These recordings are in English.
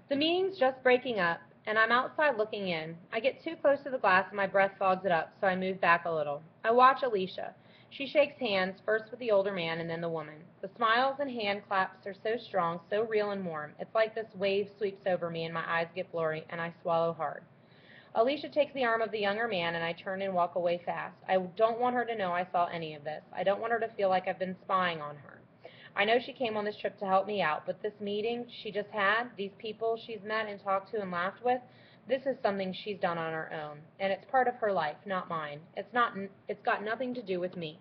The meeting's just breaking up, and I'm outside looking in. I get too close to the glass and my breath fogs it up, so I move back a little. I watch Alicia. She shakes hands, first with the older man and then the woman. The smiles and hand claps are so strong, so real and warm. It's like this wave sweeps over me and my eyes get blurry, and I swallow hard. Alicia takes the arm of the younger man, and I turn and walk away fast. I don't want her to know I saw any of this. I don't want her to feel like I've been spying on her. I know she came on this trip to help me out, but this meeting she just had, these people she's met and talked to and laughed with, this is something she's done on her own, and it's part of her life, not mine. It's got nothing to do with me.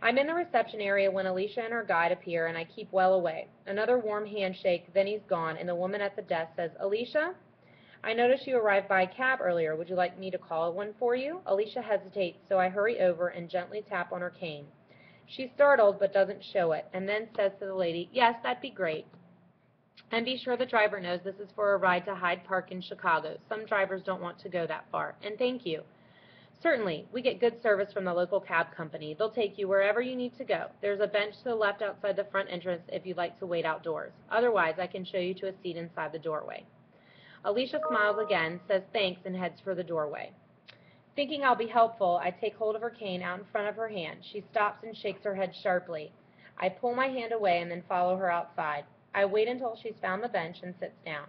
I'm in the reception area when Alicia and her guide appear, and I keep well away. Another warm handshake, then he's gone, and the woman at the desk says, "Alicia? I noticed you arrived by cab earlier. Would you like me to call one for you?" Alicia hesitates, so I hurry over and gently tap on her cane. She's startled but doesn't show it, and then says to the lady, "Yes, that'd be great. And be sure the driver knows this is for a ride to Hyde Park in Chicago. Some drivers don't want to go that far. And thank you." "Certainly. We get good service from the local cab company. They'll take you wherever you need to go. There's a bench to the left outside the front entrance if you'd like to wait outdoors. Otherwise, I can show you to a seat inside the doorway." Alicia smiles again, says thanks, and heads for the doorway. Thinking I'll be helpful, I take hold of her cane out in front of her hand. She stops and shakes her head sharply. I pull my hand away and then follow her outside. I wait until she's found the bench and sits down.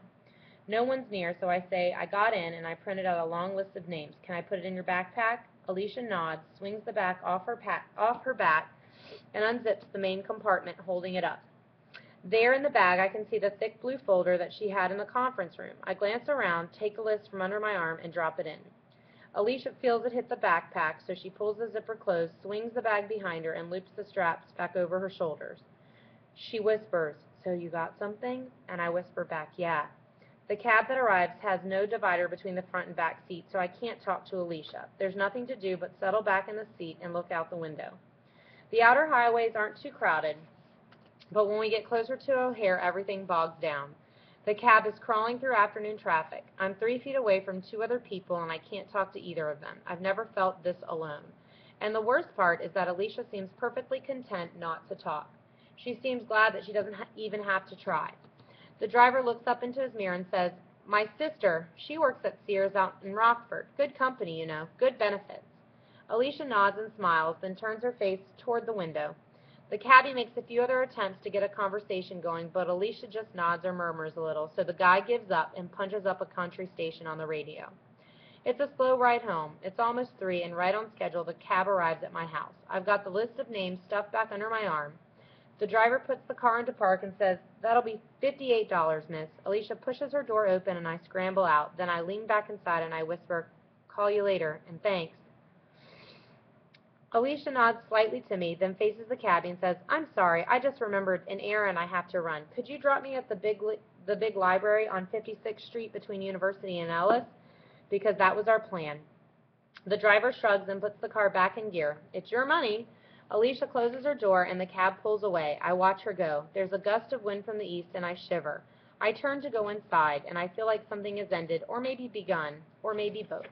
No one's near, so I say I got in, and I printed out a long list of names. "Can I put it in your backpack?" Alicia nods, swings the back off her back, and unzips the main compartment, holding it up. There in the bag I can see the thick blue folder that she had in the conference room. I glance around, take a list from under my arm, and drop it in. Alicia feels it hit the backpack, so she pulls the zipper closed, swings the bag behind her, and loops the straps back over her shoulders. She whispers, "So you got something?" And I whisper back, "Yeah." The cab that arrives has no divider between the front and back seat, so I can't talk to Alicia. There's nothing to do but settle back in the seat and look out the window. The outer highways aren't too crowded, but when we get closer to O'Hare, everything bogs down. The cab is crawling through afternoon traffic. I'm 3 feet away from two other people, and I can't talk to either of them. I've never felt this alone. And the worst part is that Alicia seems perfectly content not to talk. She seems glad that she doesn't even have to try. The driver looks up into his mirror and says, "My sister, she works at Sears out in Rockford. Good company, you know, good benefits." Alicia nods and smiles, then turns her face toward the window. The cabbie makes a few other attempts to get a conversation going, but Alicia just nods or murmurs a little, so the guy gives up and punches up a country station on the radio. It's a slow ride home. It's almost 3, and right on schedule, the cab arrives at my house. I've got the list of names stuffed back under my arm. The driver puts the car into park and says, "That'll be $58, miss." Alicia pushes her door open, and I scramble out. Then I lean back inside, and I whisper, "Call you later, and thanks." Alicia nods slightly to me, then faces the cabbie and says, "I'm sorry, I just remembered an errand I have to run. Could you drop me at the big library on 56th Street between University and Ellis?" Because that was our plan. The driver shrugs and puts the car back in gear. "It's your money." Alicia closes her door, and the cab pulls away. I watch her go. There's a gust of wind from the east, and I shiver. I turn to go inside, and I feel like something has ended, or maybe begun, or maybe both.